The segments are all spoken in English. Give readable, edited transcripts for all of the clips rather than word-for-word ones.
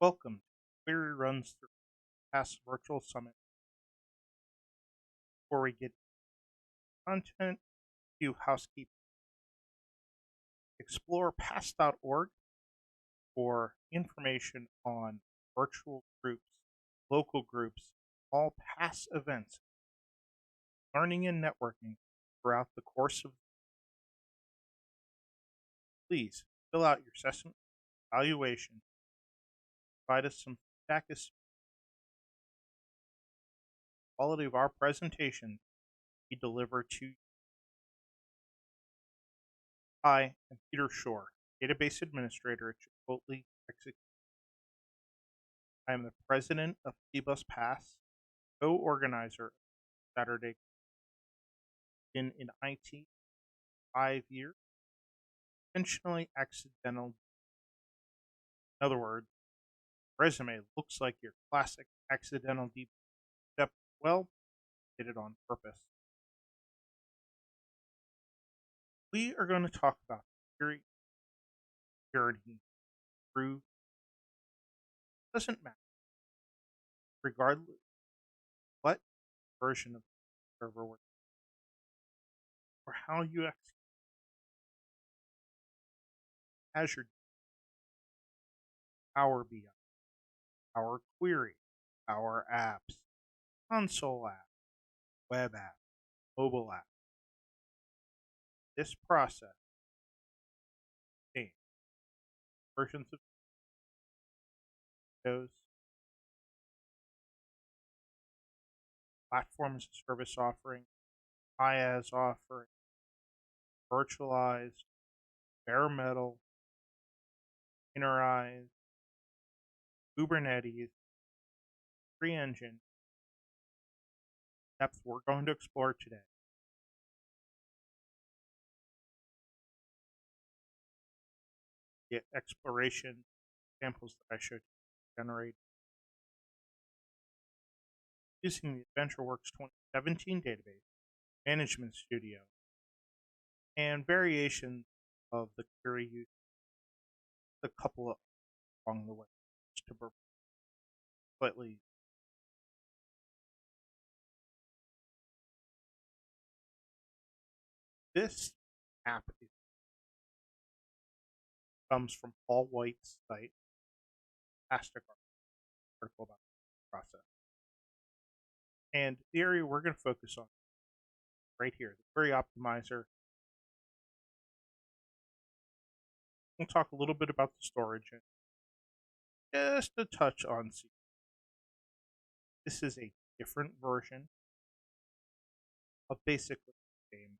Welcome to Query Runs Through Past Virtual Summit. Before we get content, do housekeeping. Explore past.org for information on virtual groups, local groups, all past events, learning and networking throughout the course of. Please fill out your assessment evaluation. Provide us some feedback as quality of our presentation we deliver to you. I am Peter Shore, Database Administrator at Chipotle Executive. I am the President of CBUS Pass, co-organizer of Saturday. Been in IT 5 years, intentionally accidental. In other words, resume looks like your classic accidental DB, except, well, did it on purpose. We are going to talk about security through doesn't matter, regardless what version of the server works or how you execute Azure, Power BI, Power Query, Power Apps, console app, web app, mobile app. This process contains versions of those platforms service offering, IaaS offering, virtualized, bare metal, containerized, Kubernetes, free engine depth we're going to explore today. The exploration examples that I showed you generate using the AdventureWorks 2017 database, Management Studio, and variations of the query use, a couple of along the way to slightly. This app comes from Paul White's site, fantastic article about the process. And the area we're going to focus on right here, the query optimizer. We'll talk a little bit about the storage and just a touch on SQL. This is a different version of basically the same.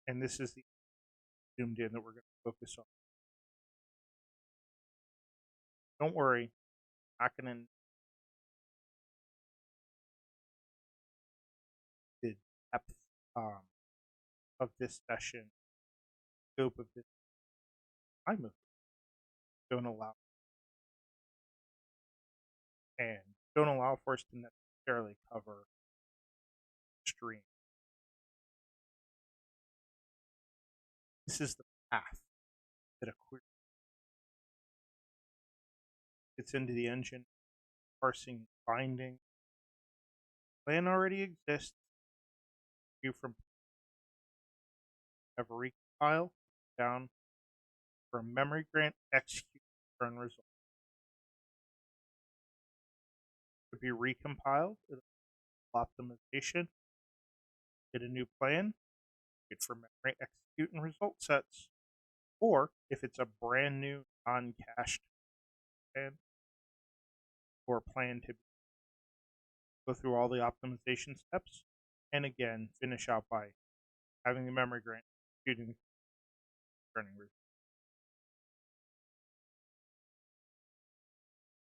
And this is the zoomed in that we're going to focus on. Don't worry, I'm not going to the depth of this session, scope of this time of don't allow for us to necessarily cover stream. This is the path that a query gets into the engine, parsing, binding. Plan already exists. You from have a recompile down from memory grant, execute, return result. To be recompiled, optimization, get a new plan, get for memory, execute, and result sets. Or if it's a brand new non-cached plan or plan to go through all the optimization steps, and again finish out by having the memory grant, executing the returning result.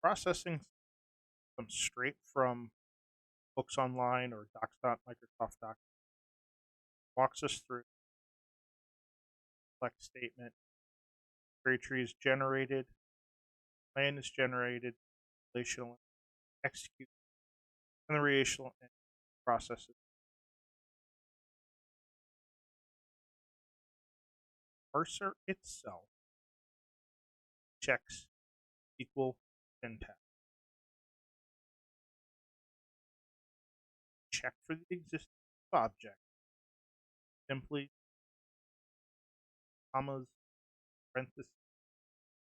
Processing comes straight from books online or docs.microsoft.com. Walks us through select statement, query tree is generated, plan is generated, relational execute, and the relational processes. Parser itself checks equal syntax. Check for the existence of object. Simply commas, parentheses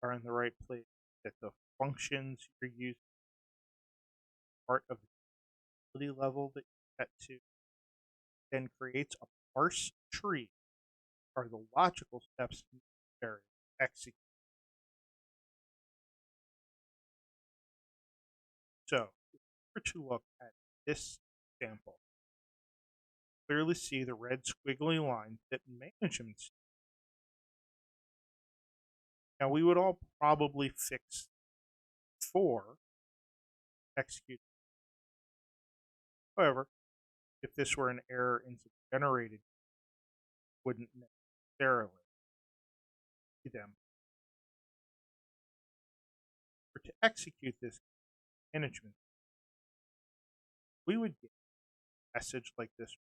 are in the right place, that the functions you're using are part of the utility level that you set to, then creates a parse tree are the logical steps necessary to execute. So, if we were to look at this example, clearly see the red squiggly lines that management. Now, we would all probably fix for execute. However, if this were an error into generated, wouldn't necessarily see them. Or to execute this management, we would get a message like this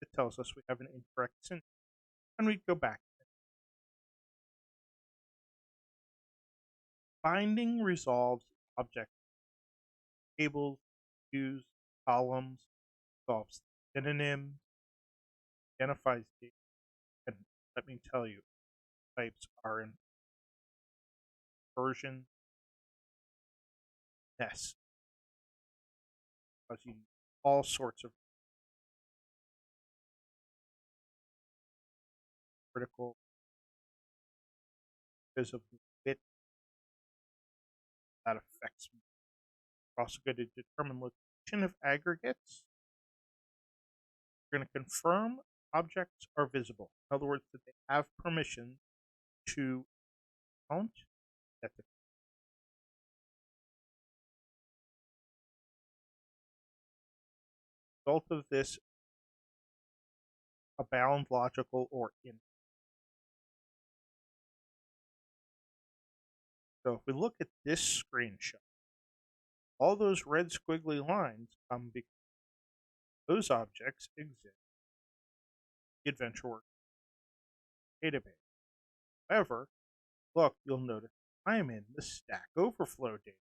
that tells us we have an incorrect syntax, and we'd go back. Binding resolves object tables, views, columns, solves synonyms, identifies data, and let me tell you, types are in version S, because you need all sorts of critical because of the bit that affects me. We're also going to determine location of aggregates. We're going to confirm objects are visible. In other words, that they have permission to count at the result of this a bound, logical, or in. So if we look at this screenshot, all those red squiggly lines come because those objects exist in the AdventureWorks database. However, look, you'll notice I am in the Stack Overflow data.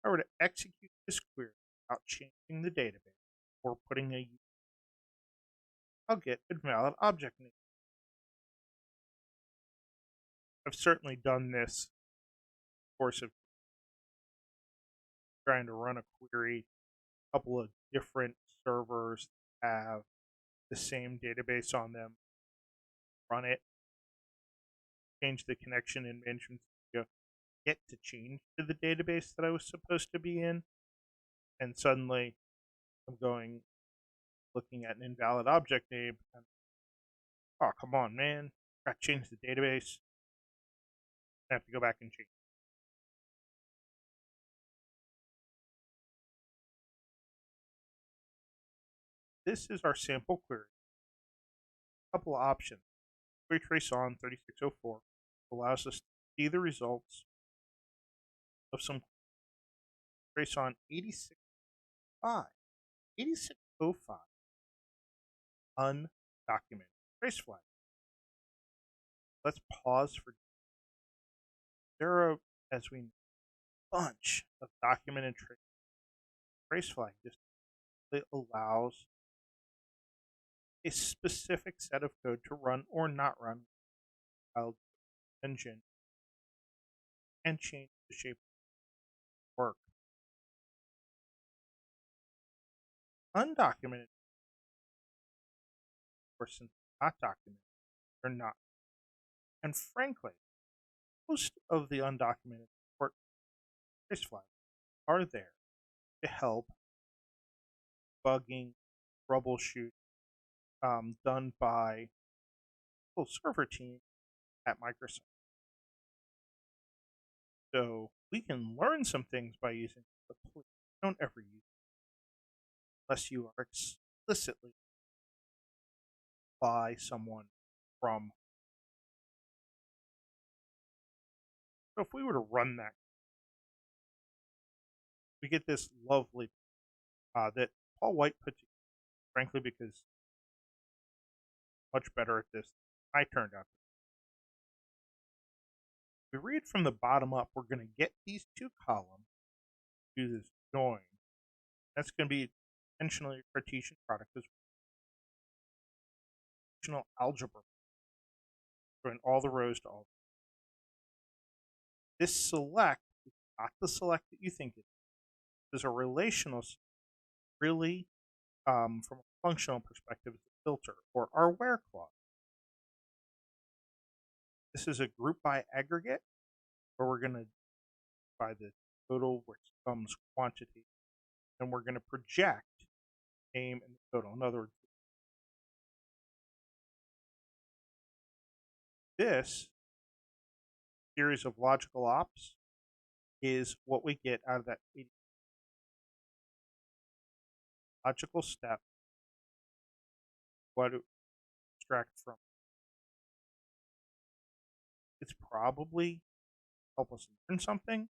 If I were to execute this query without changing the database or putting a, I'll get invalid object name. I've certainly done this in the course of trying to run a query, a couple of different servers have the same database on them, run it, change the connection in management studio, get to change to the database that I was supposed to be in, and suddenly I'm looking at an invalid object name, and oh, come on, man, got to change the database. I have to go back and change. This is our sample query. A couple of options. Query trace on 3604 allows us to see the results of some trace on 8605. 8605 undocumented trace flag. Let's pause for. There are, as we know, a bunch of documented trace flag. Just allows a specific set of code to run or not run compiled engine and change the shape of work. Undocumented, or since not documented, are not. And frankly, most of the undocumented trace flags are there to help bugging, troubleshoot done by the server team at Microsoft. So we can learn some things by using it, but please don't ever use it unless you are explicitly by someone from. So if we were to run that, we get this lovely that Paul White put together, frankly, because much better at this than I turned out. we read from the bottom up, we're going to get these two columns, do this join. That's going to be intentionally a Cartesian product as relational algebra. Join all the rows to all. This select is not the select that you think it is. There's a relational, really, from a functional perspective, it's a filter or our where clause. This is a group by aggregate where we're going to by the total, which comes quantity, and we're going to project name and the total. In other words, this series of logical ops is what we get out of that logical step. What to extract from. It's probably help us learn something,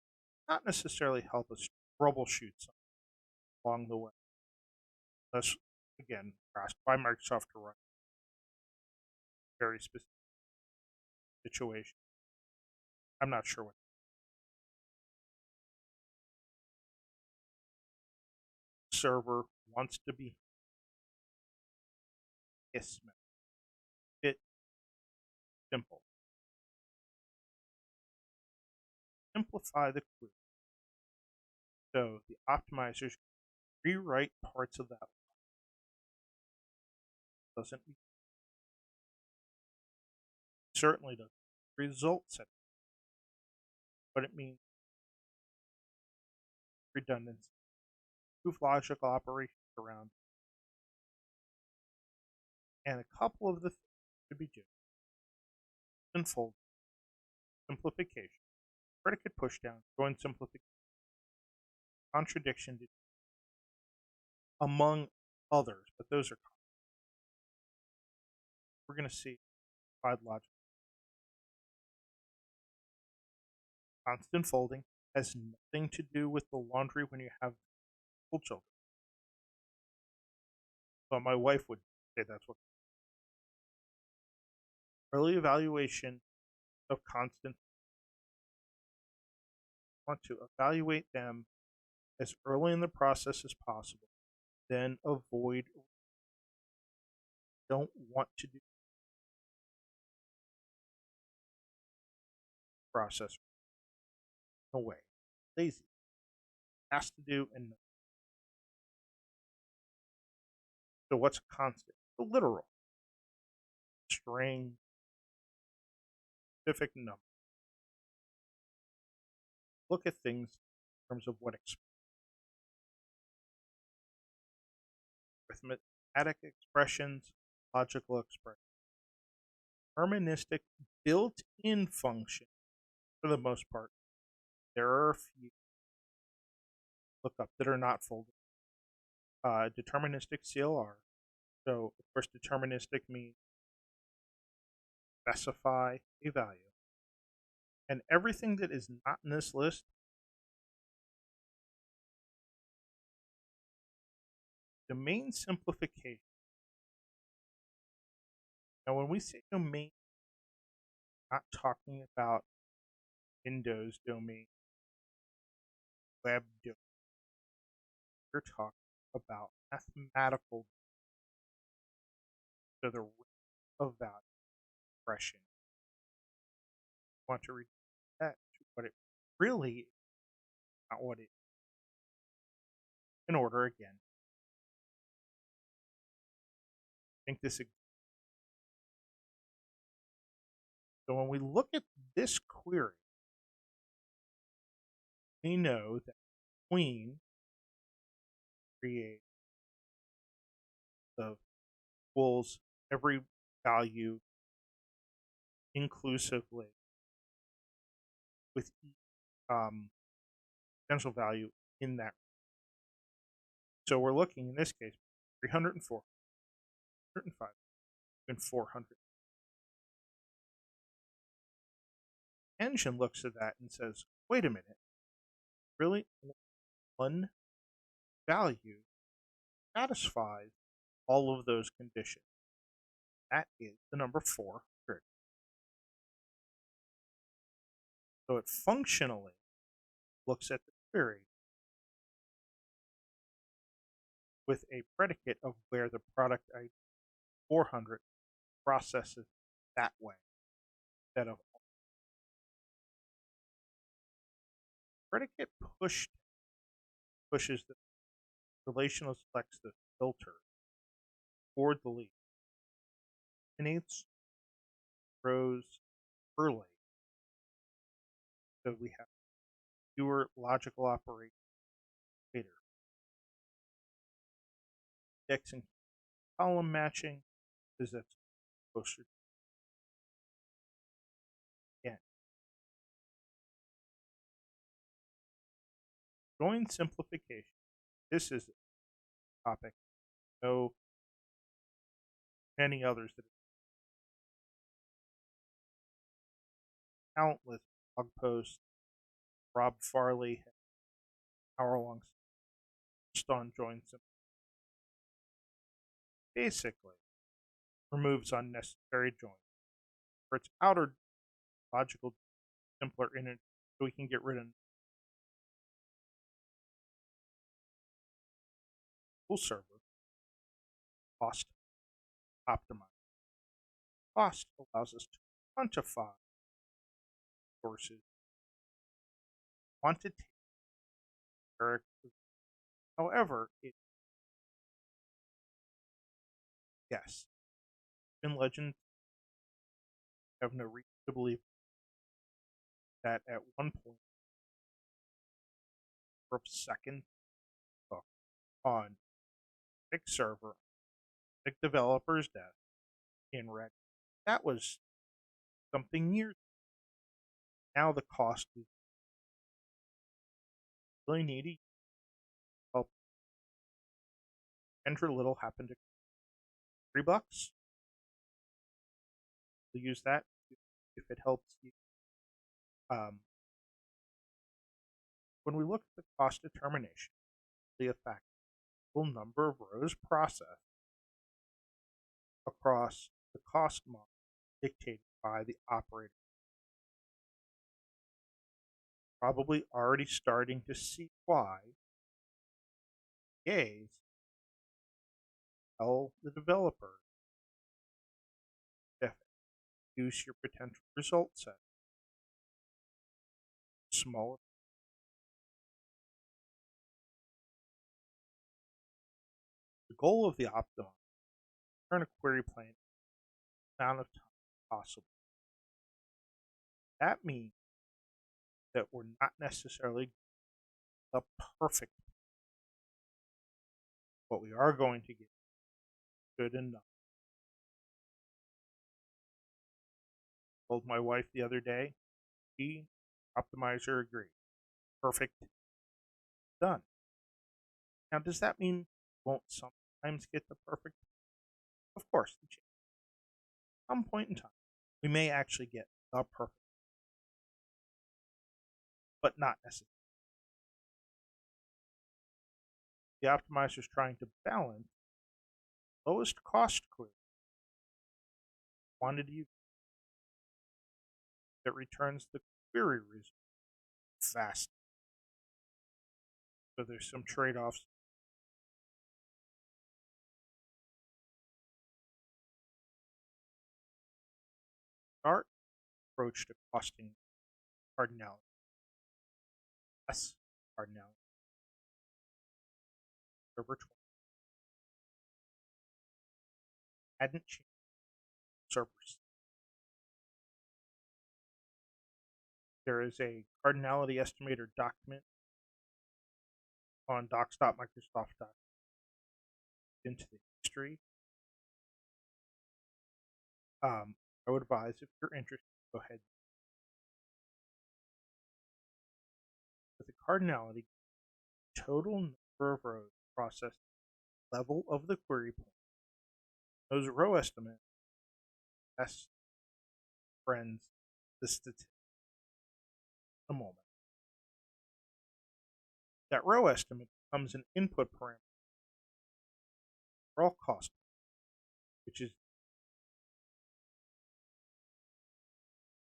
not necessarily help us troubleshoot something along the way. Unless, again, asked by Microsoft to run a very specific situation. I'm not sure what. Server wants to be ISMA. It's simple. Simplify the query. So the optimizers rewrite parts of that. Doesn't certainly doesn't result set, but it means redundancy. Move logical operations around, and a couple of the things to be doing: unfold, simplification, predicate pushdown, join simplification, contradiction, among others, but those are common. We're going to see applied logic. Constant folding has nothing to do with the laundry when you have full children. But my wife would say that's what. Early evaluation of constant. Want to evaluate them as early in the process as possible, then avoid. Don't want to do process no way. Lazy. Has to do and no. So what's a constant? The literal. String, specific number. Look at things in terms of what arithmetic expressions, logical expressions. Deterministic built-in function, for the most part. There are a few lookup that are not folded. Deterministic CLR. So, of course, deterministic means specify a value. And everything that is not in this list domain simplification. Now, when we say domain, we're not talking about Windows domain, web domain. We're talking about mathematical. So the rate of value expression. Want to read that to what it really is, not what it is. In order again. I think this. So when we look at this query, we know that Queen creates the equals every value inclusively with each potential value in that. So we're looking in this case 304, 105, and 400. Engine looks at that and says, wait a minute, really? One value satisfies all of those conditions. That is the number 400. So it functionally looks at the query with a predicate of where the product ID 400 processes that way instead of predicate pushes the relational selects the filter or delete, eliminates rows early, so we have fewer logical operations later. Indexing column matching is that's closer again. Join simplification. This is a topic. No, many others that countless blog posts. Rob Farley had an hour-long just on join simplification. Basically, removes unnecessary joins for its outer logical simpler in it, so we can get rid of SQL Server cost optimize. Cost allows us to quantify sources quantitative. However, yes, in Legend, I have no reason to believe that at one point for a second on big server, big developer's desk in Red. That was something years. Now the cost is really needy. Well, Enter Little happened to $3. We'll use that if it helps you. When we look at the cost determination, the effect number of rows processed across the cost model dictated by the operator. Probably already starting to see why PAs tell the developer if use your potential result set smaller. The goal of the optimizer is to turn a query plane amount of time possible. That means that we're not necessarily the perfect, but we are going to get good enough. I told my wife the other day, the optimizer agreed. Perfect. Done. Now, does that mean we won't sometimes get the perfect? Of course, at some point in time, we may actually get the perfect, but not necessarily. The optimizer is trying to balance lowest cost query, quantity that returns the query result fast. So there's some trade-offs. Our approach to costing cardinality. Less cardinality. Server 20 hadn't changed servers. There is a cardinality estimator document on docs.microsoft.com into the history. I would advise, if you're interested, go ahead. With the cardinality, total number of rows processed, level of the query point. Those row estimates, best friends, the statistics. A moment. That row estimate becomes an input parameter for all cost, which is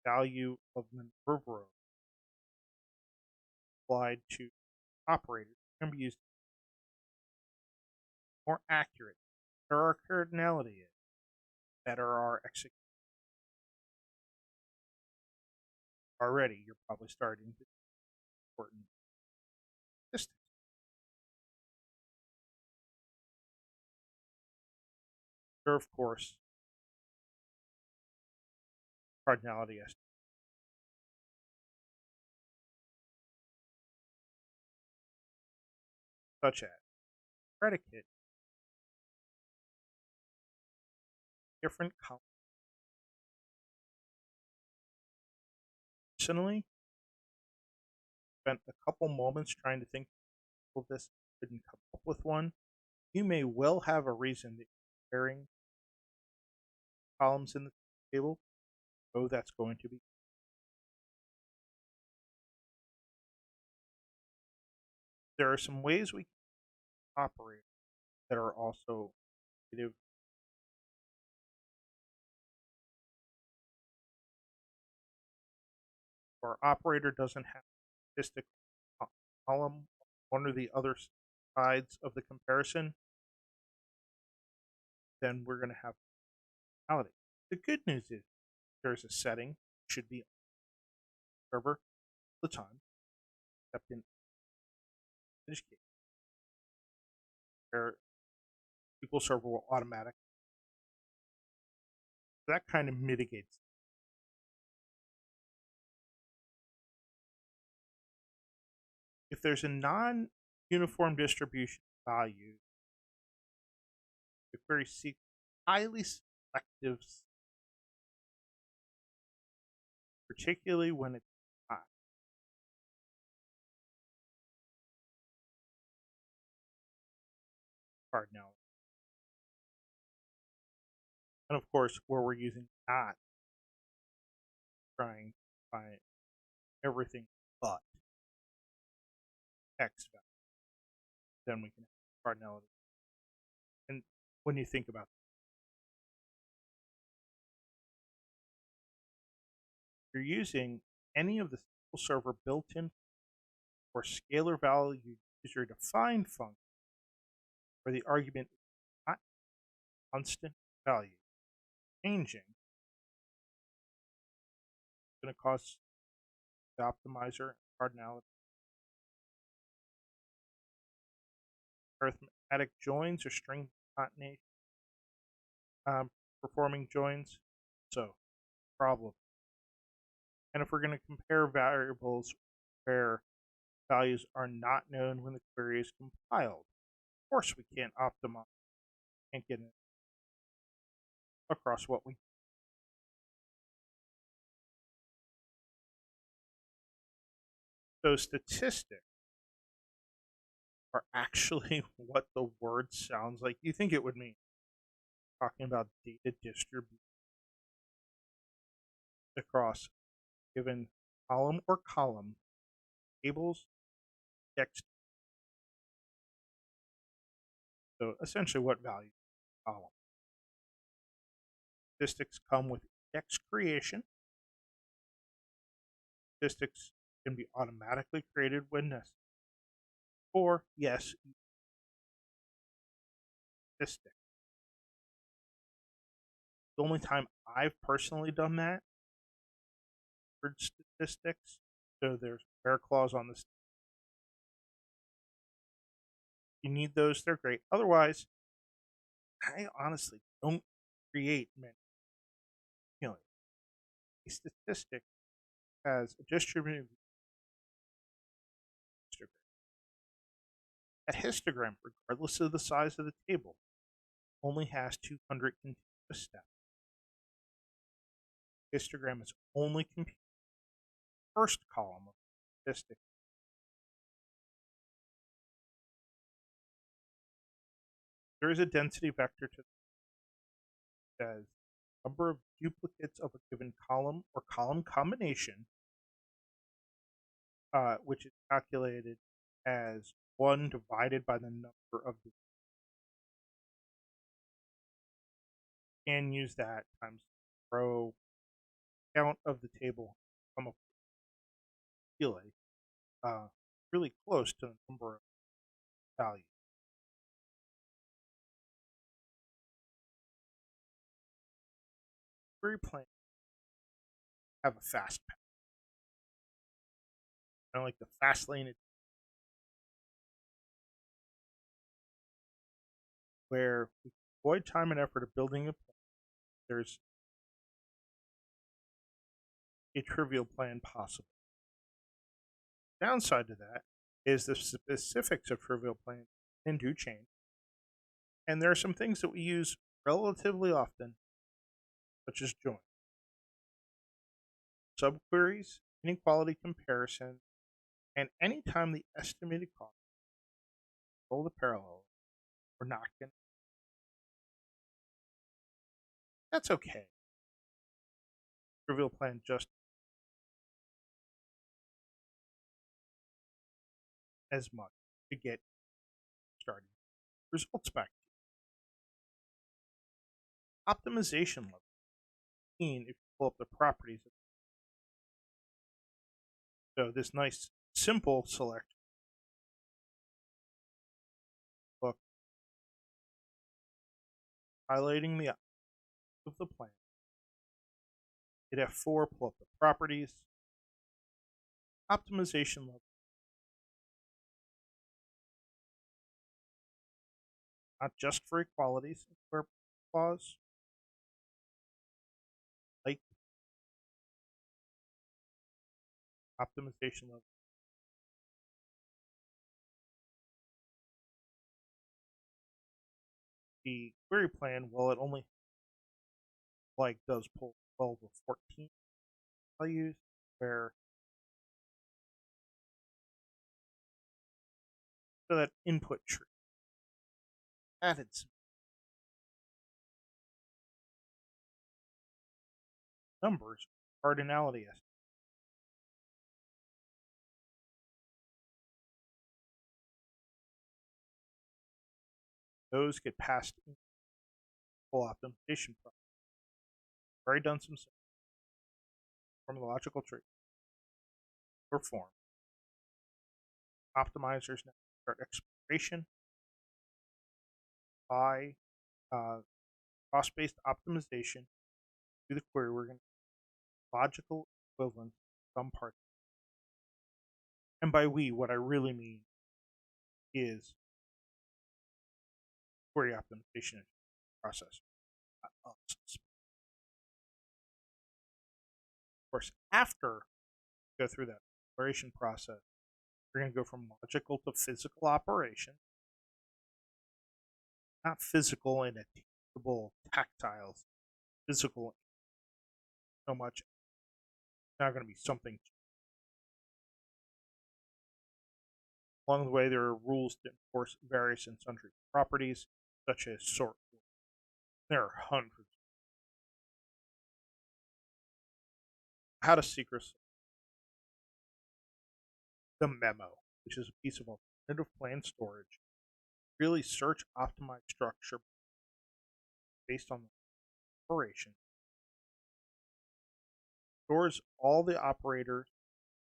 value of the number of rows applied to operators can be used more accurate. Better our cardinality is, better our execution. Already, you're probably starting to important statistics. There, of course, cardinality estimation, such as predicate, different columns. Personally, spent a couple moments trying to think of this, couldn't come up with one. You may well have a reason that you're comparing columns in the table. Oh, that's going to be. There are some ways we can operate that are also native. Our operator doesn't have a statistic column on one or the other sides of the comparison, then we're going to have cardinality. The good news is there's a setting, should be on the server all the time, except in this case, where SQL Server will automatic. That kind of mitigates. If there's a non-uniform distribution value, the query seeks highly selective, particularly when it's high. Cardinality. And of course, where we're using not trying to find everything but X value, then we can have cardinality. And when you think about it, you're using any of the SQL Server built-in or scalar value user defined function where the argument is not constant value changing, it's going to cause the optimizer cardinality. Arithmetic joins or string concatenation, performing joins, so problem. And if we're going to compare variables where values are not known when the query is compiled, of course we can't optimize, can't get it across what we. So statistics are actually what the word sounds like. You think it would mean talking about data distribution across given column or column tables, text. So essentially, what value column? Statistics come with index creation. Statistics can be automatically created when necessary. Or yes, statistics. The only time I've personally done that for statistics, so there's where clause on this. You need those, they're great. Otherwise, I honestly don't create many. You know, a statistic has a distributed histogram. That histogram, regardless of the size of the table, only has 200 continuous steps. Histogram is only computed the first column of the statistic. There is a density vector to says number of duplicates of a given column or column combination, which is calculated as 1 divided by the number of the. And use that times row count of the table come up with really close to the number of values. Query plan have a fast path. I like the fast lane where we avoid time and effort of building a plan. There's a trivial plan possible. Downside to that is the specifics of trivial plans can do change. And there are some things that we use relatively often, such as join. Subqueries, inequality comparison, and anytime the estimated cost of the parallel, we're not going to. That's okay. Trivial plan just as much to get started. Results back. Optimization level. If you pull up the properties. So this nice simple select book highlighting the of the plan. Hit F4, pull up the properties. Optimization level. Not just for equalities or clause. Like optimization level. The query plan, well, it only does pull 12 or 14 values, where so that input tree added some numbers, cardinality estimation. Those get passed in full optimization process. Already done some from the logical tree perform. Optimizers now start exploration by cost-based optimization to the query. We're going to logical equivalence some parts. And by we, what I really mean is query optimization process. Of course, after we go through that exploration process, we're going to go from logical to physical operation. Not physical in a tangible, tactile, physical so much. It's not going to be something. Along the way, there are rules to enforce various and sundry properties, such as sort. There are hundreds. How to secret the memo, which is a piece of alternative plan storage. Really search optimized structure based on the operation. Stores all the operators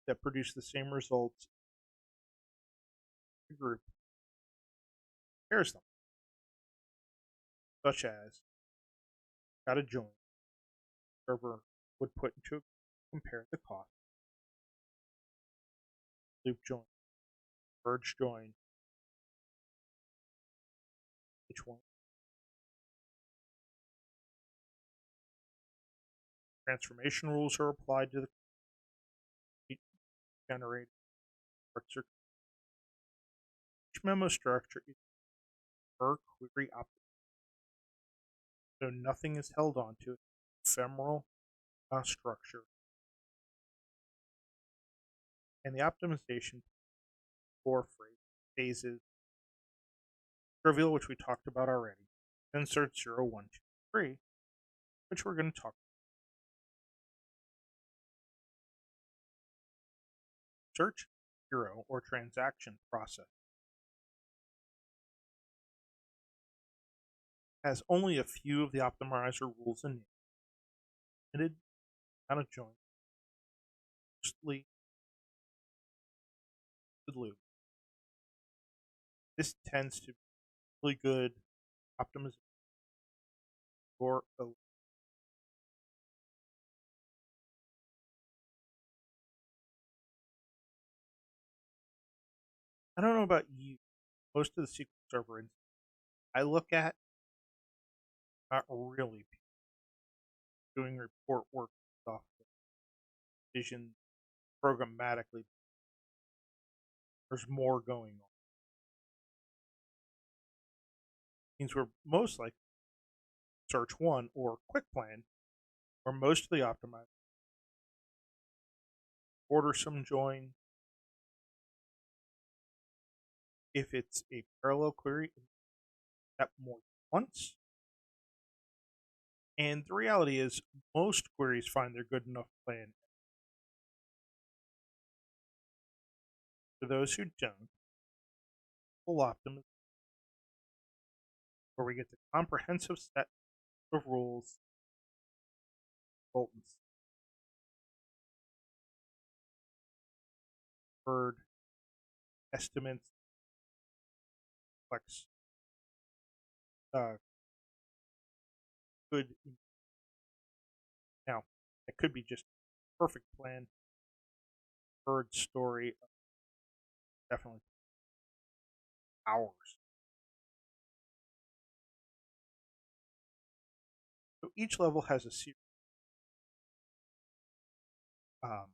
that produce the same results in the group. Compares them, such as got a join. Server would put into compare the cost. Loop join, merge join, each one. Transformation rules are applied to the generated parts. Each memo structure is per query optimization, so nothing is held onto it. Ephemeral structure, and the optimization for phases. Trivial, which we talked about already. Insert 0, 1, 2, 3, which we're going to talk about. Search, hero, or transaction process has only a few of the optimizer rules in it. Limited amount of join. Mostly loop. This tends to be really good optimization for a I don't know about you. Most of the SQL Server instances I look at, not really doing report work stuff, vision programmatically. There's more going on. Means we're most likely search one or quick plan, or mostly optimized. Order some join. If it's a parallel query, step more than once. And the reality is, most queries find their good enough plan. For those who don't, full optimization, where we get the comprehensive set of rules, consultants, bird, estimates, flex, uh, good. Now, it could be just perfect plan, bird story, definitely hours. So each level has a series um,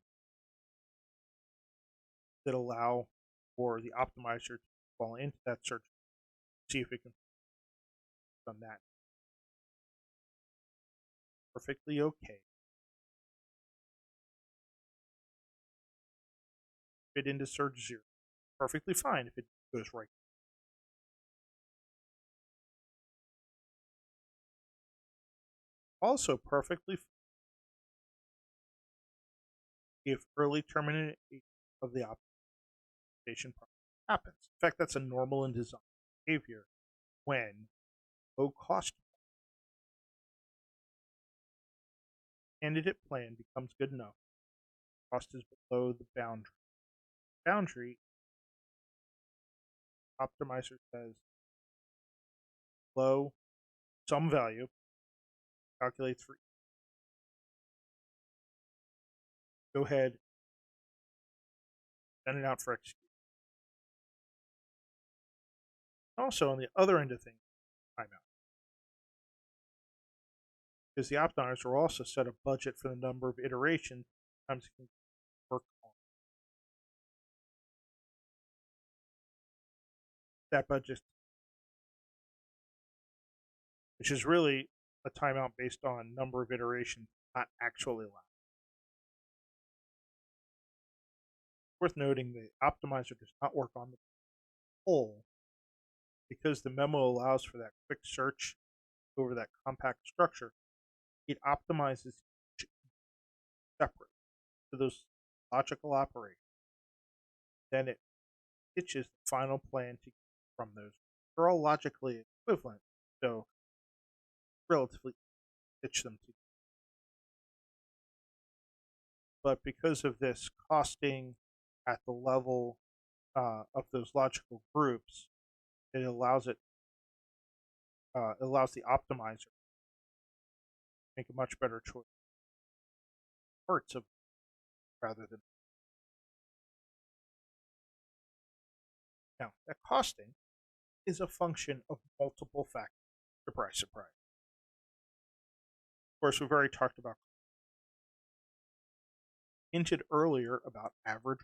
that allow for the optimizer to fall into that search, see if it can on that perfectly okay. Fit into search 0. Perfectly fine if it goes right. Also perfectly fine if early termination of the optimization process happens. In fact, that's a normal and design behavior when low cost candidate plan becomes good enough. Cost is below the boundary. Boundary optimizer says low some value, calculates for go ahead, send it out for execution. Also, on the other end of things, timeout. Because the optimizer will also set a budget for the number of iterations times it can work on. That budget, which is really a timeout based on number of iterations, not actually allowed. Worth noting, the optimizer does not work on the whole because the memo allows for that quick search over that compact structure. It optimizes each separate to those logical operations. Then it stitches the final plan to from those. They're all logically equivalent, so relatively stitch them together. But because of this costing at the level of those logical groups, it allows allows the optimizer to make a much better choice parts of rather than now that costing is a function of multiple factors. Surprise, surprise. Of course, we've already talked about hinted earlier about average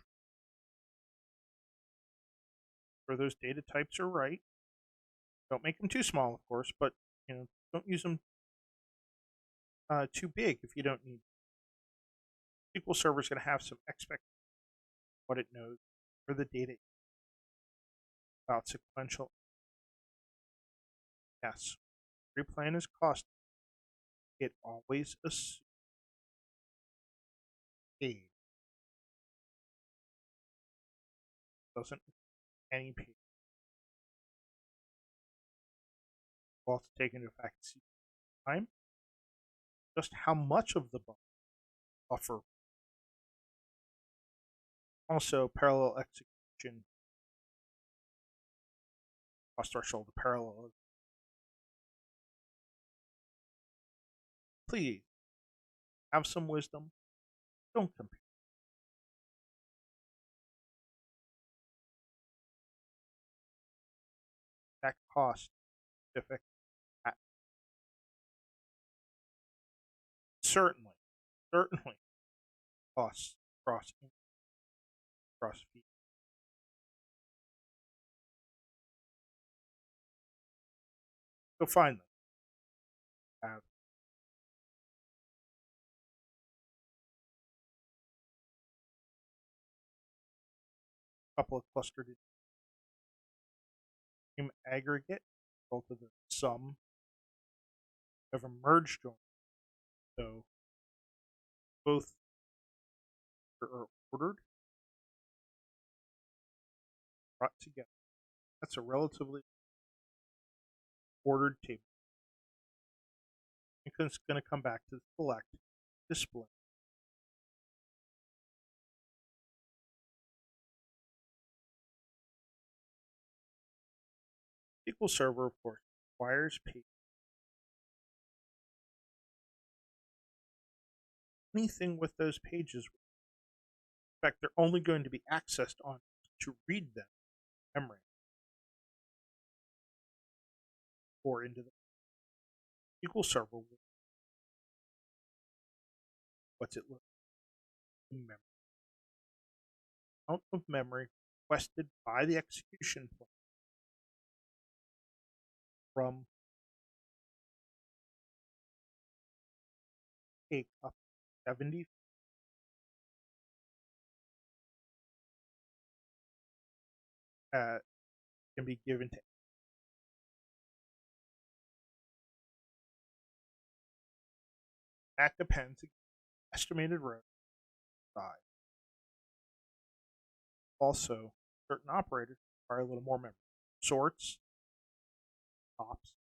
where those data types are right. Don't make them too small, of course, but don't use them too big if you don't need. SQL Server is going to have some expectations what it knows for the data about sequential. Yes, every plan is costing. It always assumes a doesn't any pay. Also take into effect time, just how much of the buffer. Also, parallel execution. question cost threshold to parallel. Please have some wisdom. Don't compare. That cost specific. Certainly costs cross feet. So finally, have a couple of clustered in aggregate, result of the sum of a merge join. So both are ordered, brought together. That's a relatively ordered table. It's going to come back to select display. SQL Server, of course, requires page. Anything with those pages, in fact, they're only going to be accessed on to read them in memory or into the SQL Server. What's it look like in memory? Amount of memory requested by the execution plan from take up 70 can be given to that depends on estimated row size. Also, certain operators require a little more memory. Sorts, tops,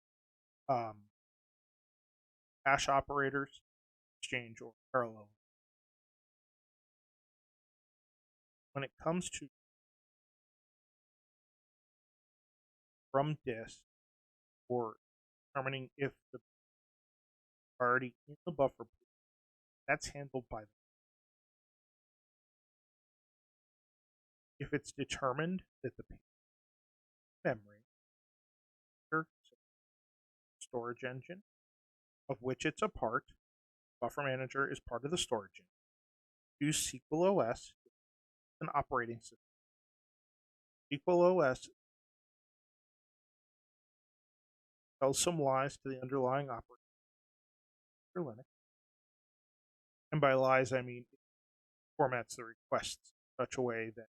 hash operators, exchange, or parallel. When it comes to from disk or determining if the priority in the buffer, that's handled by them. If it's determined that the memory storage engine of which it's a part, buffer manager is part of the storage engine. Use SQL OS, an operating system. SQL OS tells some lies to the underlying operating system for Linux. And by lies, I mean it formats the requests in such a way that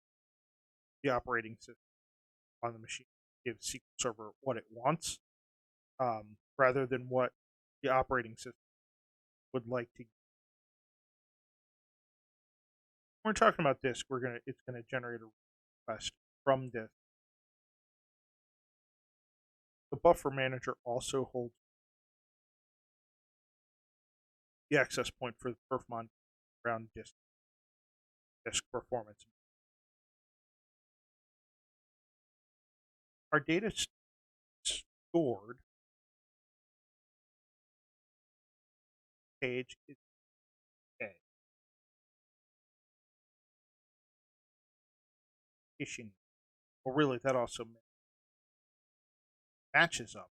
the operating system on the machine gives SQL Server what it wants, rather than what the operating system would like to. When we're talking about disk, it's gonna generate a request from disk. The buffer manager also holds the access point for the perf mon around disk performance. Our data stored page is A. Phishing. Well, really, that also matches up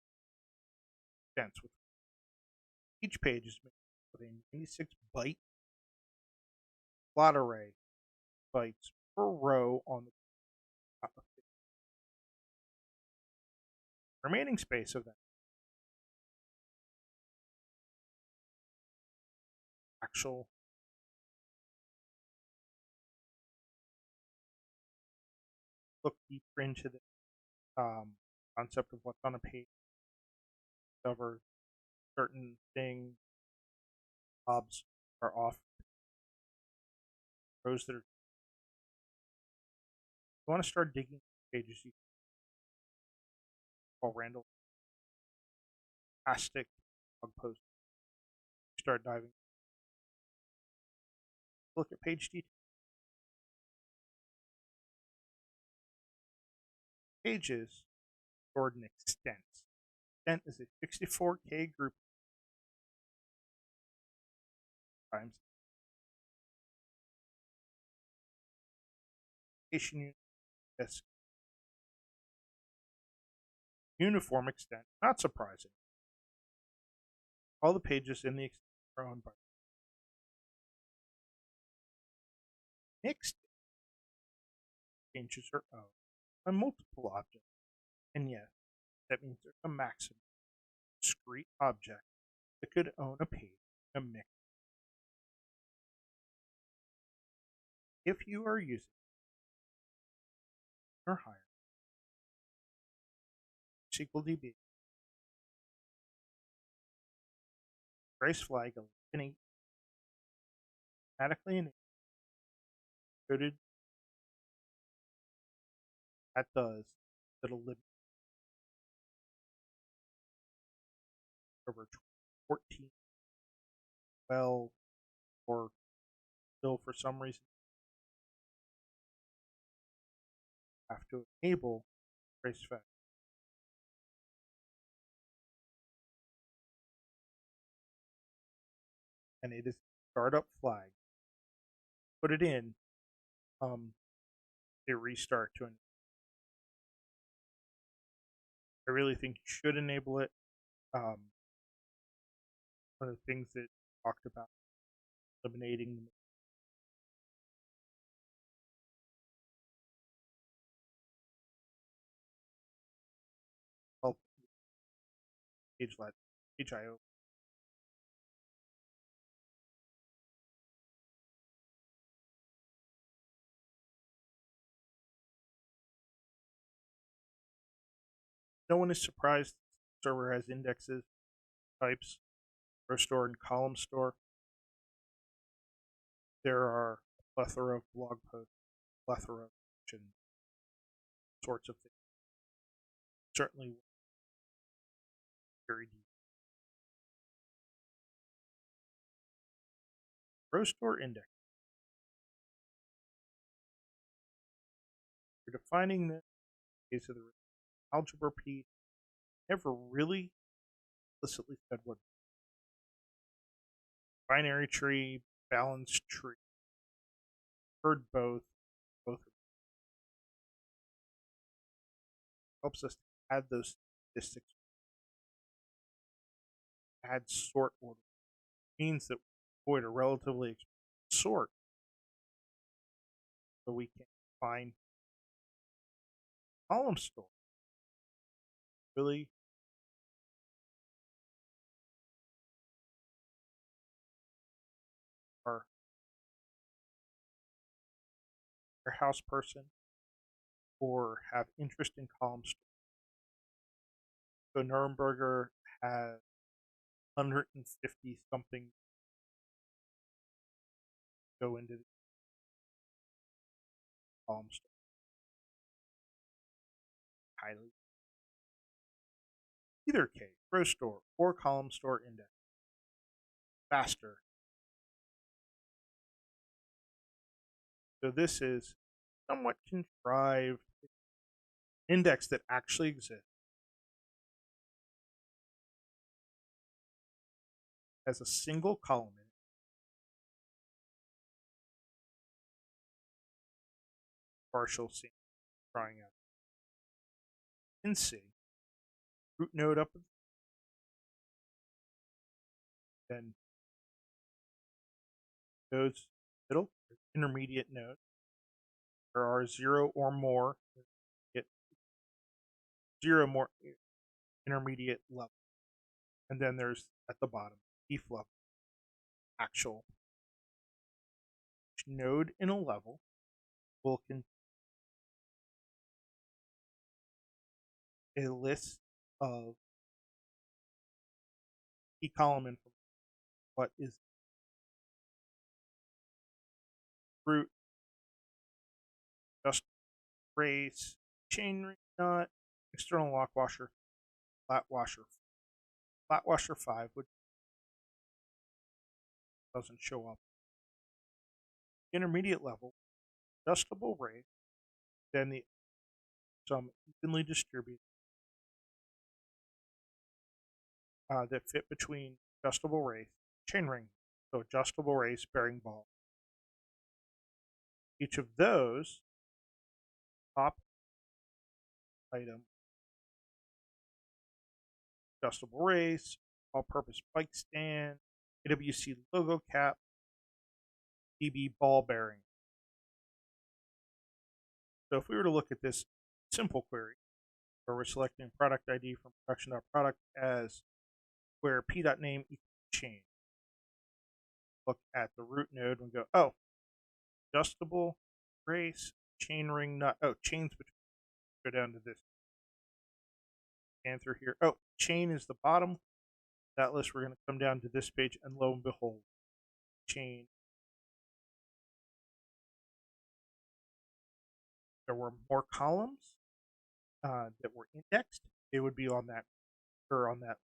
with each page is made with a 96 byte plot array bytes per row on the top of the remaining space of that actual look deeper into the concept of what's on a page, discover certain things, obs are off, rows that are. You want to start digging pages, you call Randall Plastic blog post. Start diving. Look at page detail. pages stored in extents. Extent is a 64K group times unit. Yes. Uniform extent, not surprising. All the pages in the extent are owned by mixed changes are owned by multiple objects. And yes, that means there's a maximum discrete object that could own a page in a mix. If you are using or higher SQL DB, raise flag eliminate automatically encoded. That does that'll limit over 14, 12, or still for some reason have to enable trace flag. And it is startup flag. Put it in, they restart to. I really think you should enable it. One of the things that talked about eliminating the help page IO. No one is surprised the server has indexes, types, row store, and column store. There are a plethora of blog posts, plethora of options, sorts of things. Certainly very deep. Row store index. You're defining the case of the algebra piece. Never really explicitly said what binary tree, balanced tree. Heard both. Both helps us to add those statistics. Add sort order means that we avoid a relatively sort, so we can find column store. Really our warehouse person or have interest in column store. So Nuremberger has 150 something go into the column store. Highly. Either case, row store or column store index. Faster. So this is somewhat contrived index that actually exists as a single column in it. Partial C trying out in C. Root node up, then nodes middle, intermediate node. There are 0 or more, get 0 more intermediate level. And then there's at the bottom, if level, actual. Each node in a level will contain a list of key column information. What is root, just trace, chain ring nut, external lock washer, flat washer. Flat washer 5, which doesn't show up. Intermediate level, adjustable rate, then the some evenly distributed that fit between adjustable arrays, chain ring, so adjustable arrays bearing ball. Each of those top item, adjustable arrays, all-purpose bike stand, AWC logo cap, DB ball bearing. So if we were to look at this simple query, where we're selecting product ID from production.product as where p.name equals chain, look at the root node and go, oh, adjustable brace, chain ring nut. Oh, chains between. Go down to this. And through here. Oh, chain is the bottom. That list, we're going to come down to this page, and lo and behold, chain. There were more columns that were indexed. They would be on that, or on that.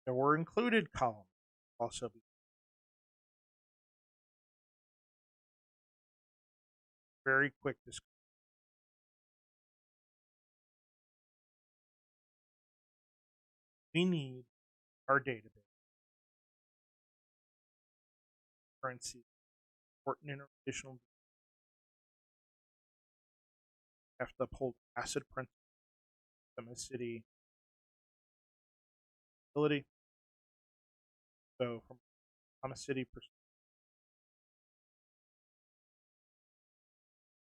There were included columns also. Very quick discussion. We need our database currency, important international. Have to uphold ACID principle, domesticity, ability. So from domesticity perspective,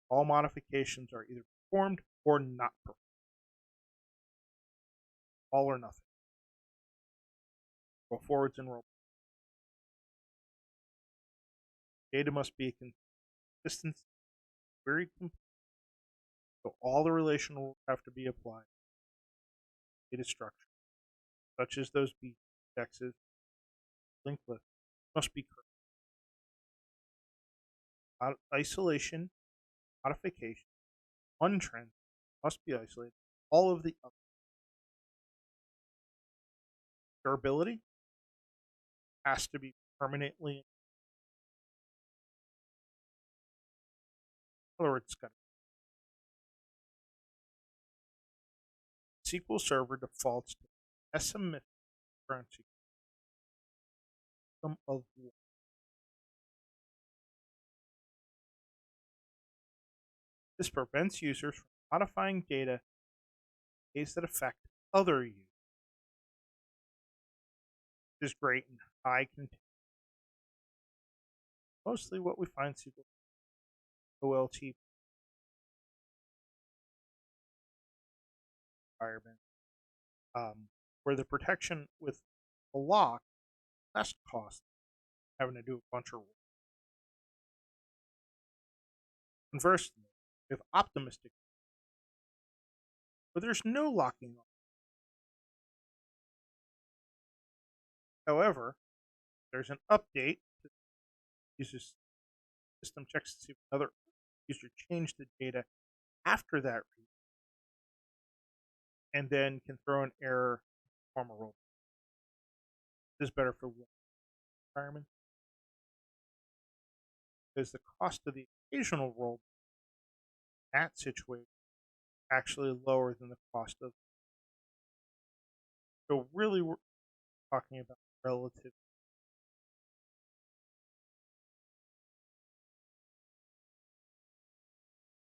all modifications are either performed or not performed. All or nothing. Roll forwards and roll. Data must be consistent, very complete. So all the relational rules have to be applied. Data structure, such as those B indexes, linked list, must be correct. Isolation, modification, one trend must be isolated. All of the other. Durability has to be permanently. In other words, it's got SQL Server defaults to SMS currency of one. This prevents users from modifying data in ways that affect other users. This is great in high containment. Mostly what we find SQL OLT environment, where the protection with a lock less cost having to do a bunch of rules. Conversely, we have optimistic, where there's no locking on. However, there's an update that uses system checks to see if another user changed the data after that read, and then can throw an error from a role. This is better for one environment because the cost of the occasional role in that situation is actually lower than the cost of. So really, we're talking about relative.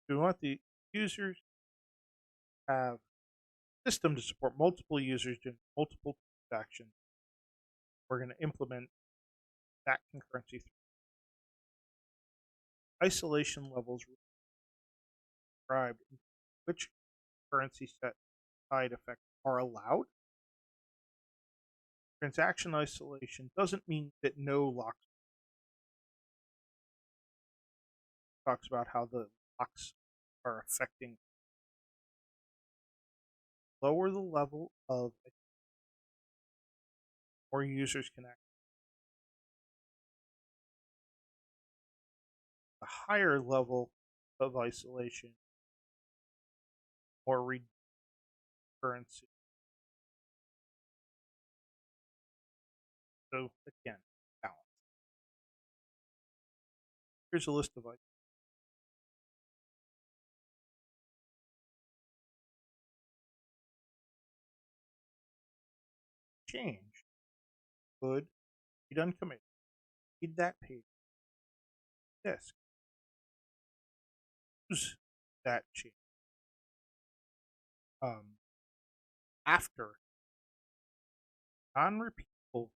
We want the users to have a system to support multiple users doing multiple transactions. We're going to implement that concurrency through isolation levels described which currency set side effects are allowed. Transaction isolation doesn't mean that no locks. It talks about how the locks are affecting. Lower the level of more users can access. A higher level of isolation or currency. So again, balance. Here's a list of items. change could be done commit. Read that page. Disk. Use that change. After non-repeatable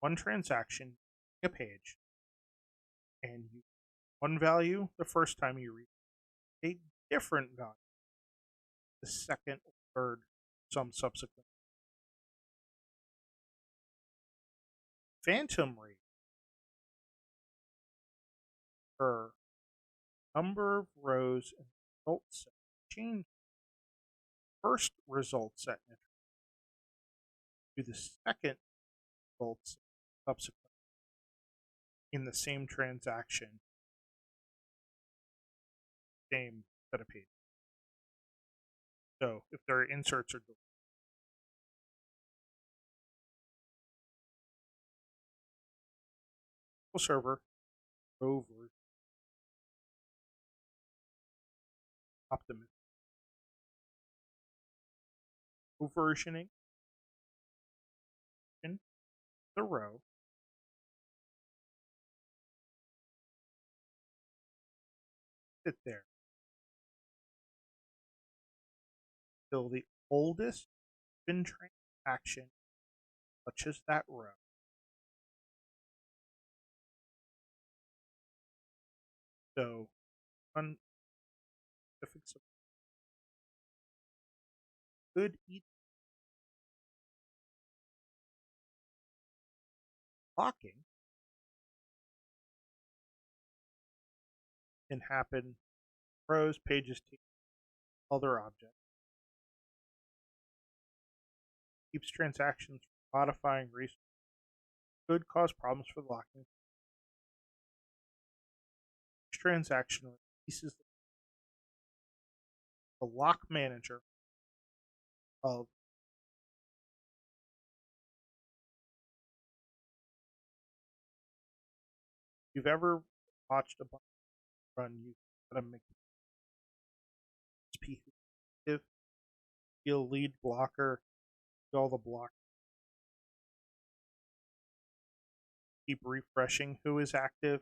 one transaction, a page, and you one value the first time you read a different value the second or third some subsequent. Phantom rate per number of rows in the result set change first result set to the second result set subsequent in the same transaction, same set of pages. So if there are inserts or deletions, SQL Server over optimism versioning in the row sit there till the oldest bin transaction touches that row. So on good eat locking can happen rows, pages, other objects. Keeps transactions from modifying resources. Could cause problems for locking. Each transaction releases the lock manager of if you've ever watched a bunch run you gotta make if you'll lead blocker all the block keep refreshing who is active.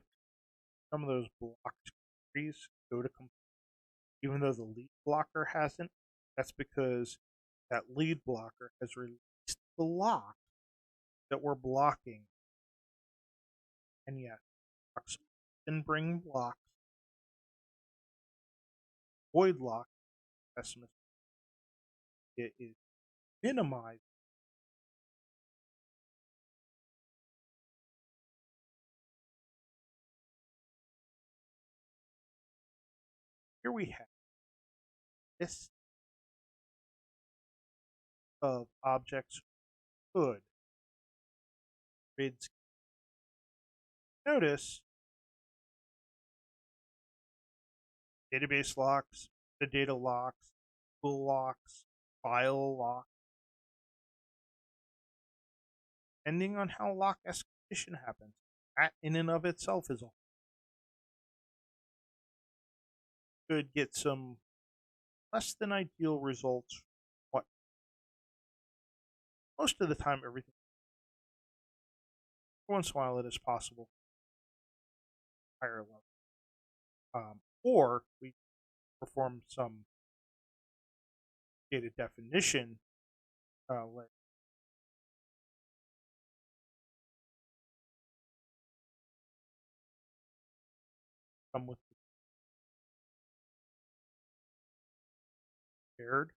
Some of those blocked queries go to complete even though the lead blocker hasn't. That's because that lead blocker has released the lock that we're blocking. And yet, blocks can bring blocks. Void lock estimate. It is minimized. Here we have this of objects could. Notice database locks, the data locks, tool locks, file locks. Depending on how lock escalation happens, that in and of itself is all. Could get some less than ideal results. What? Most of the time, everything. Once in a while, it is possible. Higher level. Or we perform some data definition come with paired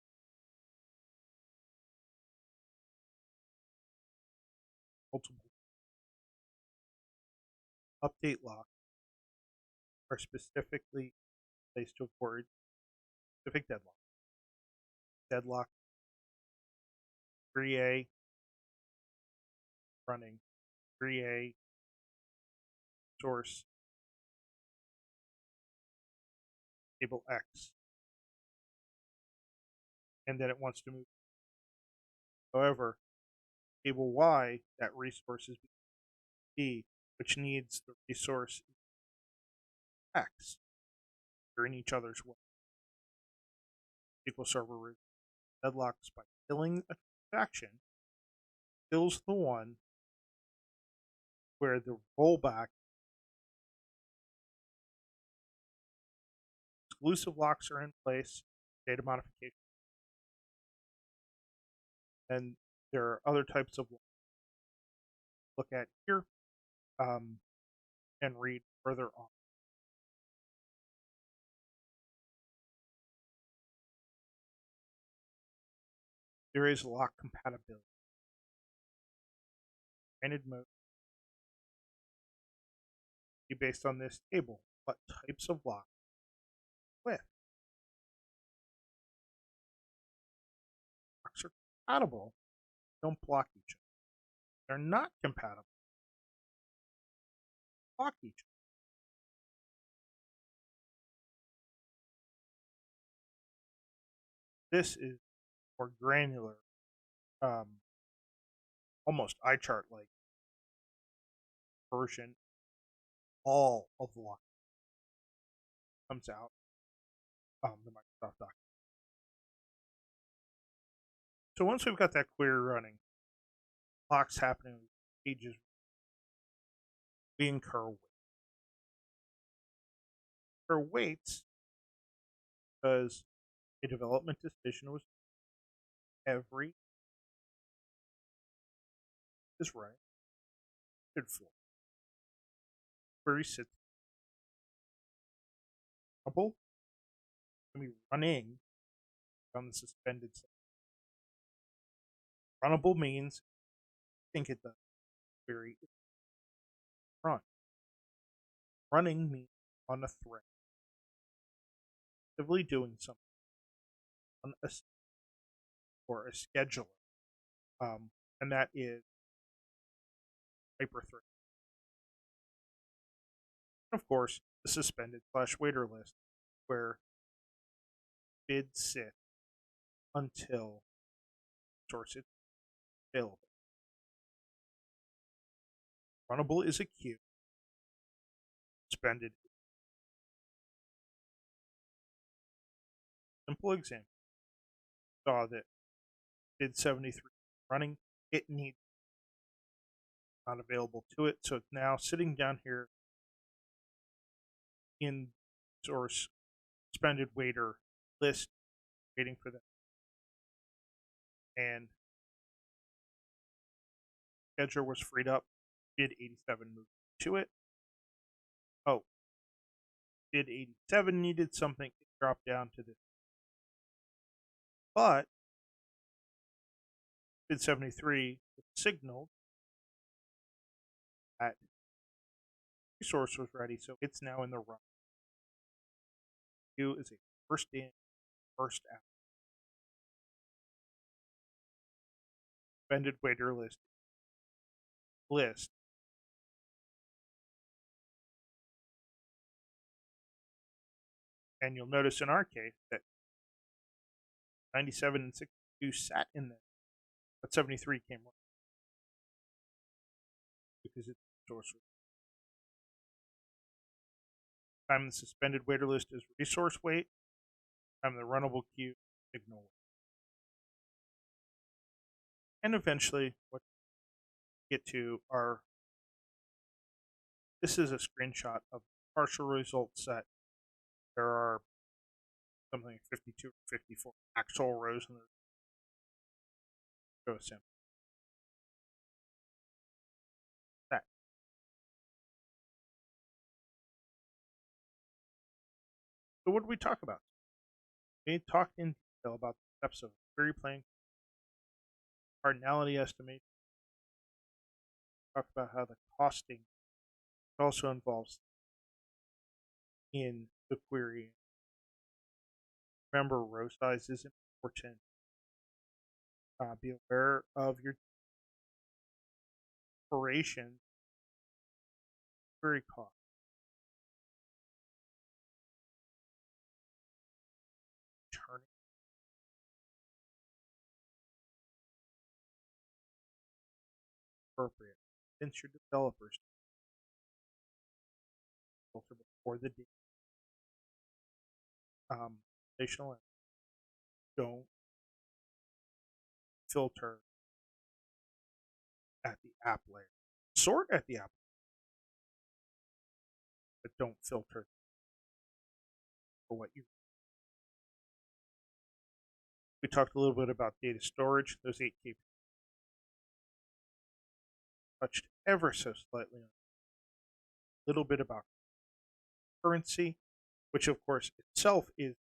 multiple update lock are specifically placed to avoid specific deadlock. Deadlock 3A running 3A source table X, and then it wants to move. However, table Y, that resource is B, which needs the resource X. They're in each other's way. SQL Server deadlocks by killing a action kills the one where the rollback exclusive locks are in place, data modification, and there are other types of locks to look at here and read further on. There is lock compatibility. Granted mode based on this table, what types of locks with locks are compatible, don't block each other. They're not compatible, block each other. This is more granular, almost eye chart like version. All of the lock comes out the Microsoft document. So once we've got that query running, locks happening, pages, we incur weight. Incur weights because a development decision was every is right. Good for query sits double can be running on the suspended set. Runnable means think it does query is run. Running means on a thread. Actively doing something on a or a scheduler. And that is hyperthread. Of course, the suspended / waiter list, where bids sit until source is available. Runnable is a queue. Suspended. Simple example. Saw that bid 73 running. It needs not available to it, so it's now sitting down here in source suspended waiter list, waiting for that. And scheduler was freed up. Bid 87 moved to it. Oh, bid 87 needed something. It dropped down to this. But bid 73 signaled that resource was ready, so it's now in the run. Queue is a first in, first out. Suspended waiter list. And you'll notice in our case that 97 and 62 sat in there, but 73 came up because it's source. Time the suspended waiter list is resource wait. Time the runnable queue signal wait. And eventually, what we get to are this is a screenshot of the partial result set. There are something like 52 or 54 actual rows in the show sample. That. So what did we talk about? We talked in detail about the steps of query planning, cardinality estimation. Talked about how the costing also involves in the query. Remember, row size is important. Be aware of your operation query cost. Turning appropriate. Convince your developers filter before the date. Additional don't filter at the app layer. Sort at the app layer, but don't filter for what you. We talked a little bit about data storage, those 8 KPIs. Touched ever so slightly on a little bit about concurrency, which of course itself is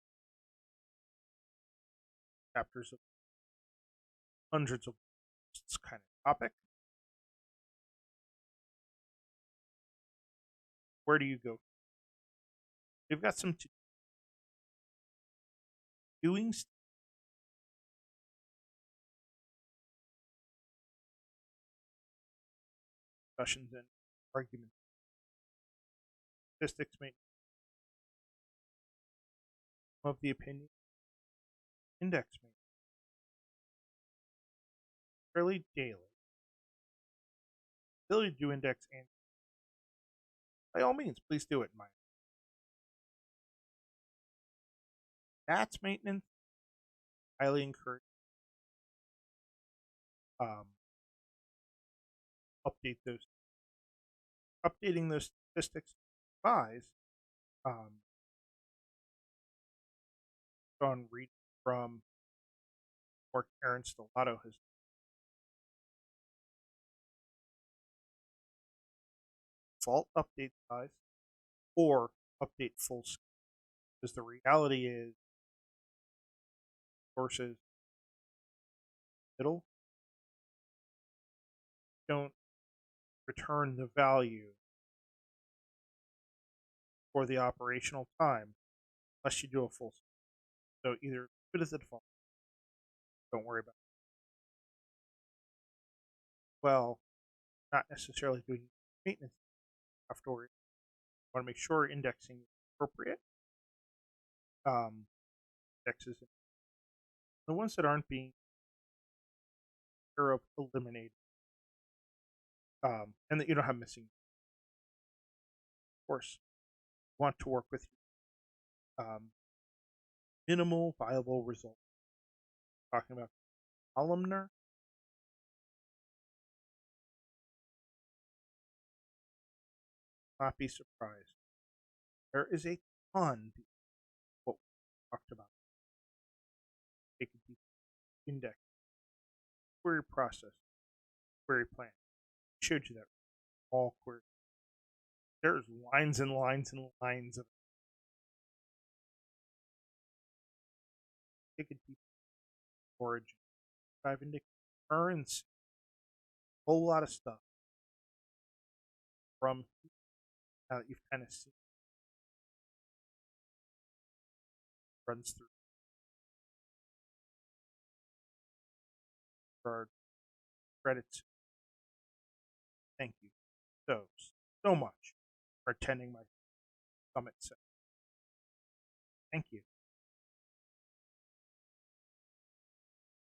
chapters of hundreds of this kind of topic. Where do you go? We've got some doing discussions and arguments. Statistics may of the opinion. Index may fairly daily. Ability to do index and by all means, please do it. Stats maintenance, highly encouraged. Update those. Updating those statistics buys. Gone read from work Aaron Stellato has default update size or update full scale. Because the reality is sources middle don't return the value for the operational time unless you do a full scale. So either put it as a default, don't worry about it. Well, not necessarily doing maintenance afterwards. You want to make sure indexing is appropriate. Indexes, the ones that aren't being eliminated, and that you don't have missing. Of course, you want to work with minimal viable result. Talking about columnar. Not be surprised. There is a ton of what we talked about. Take a deep index, query process, query plan. I showed you that all query. There's lines and lines and lines of take a deep origin, dive into concurrency, a whole lot of stuff from now that you've kind of seen runs through our credits. Thank you so much for attending my summit session. Thank you.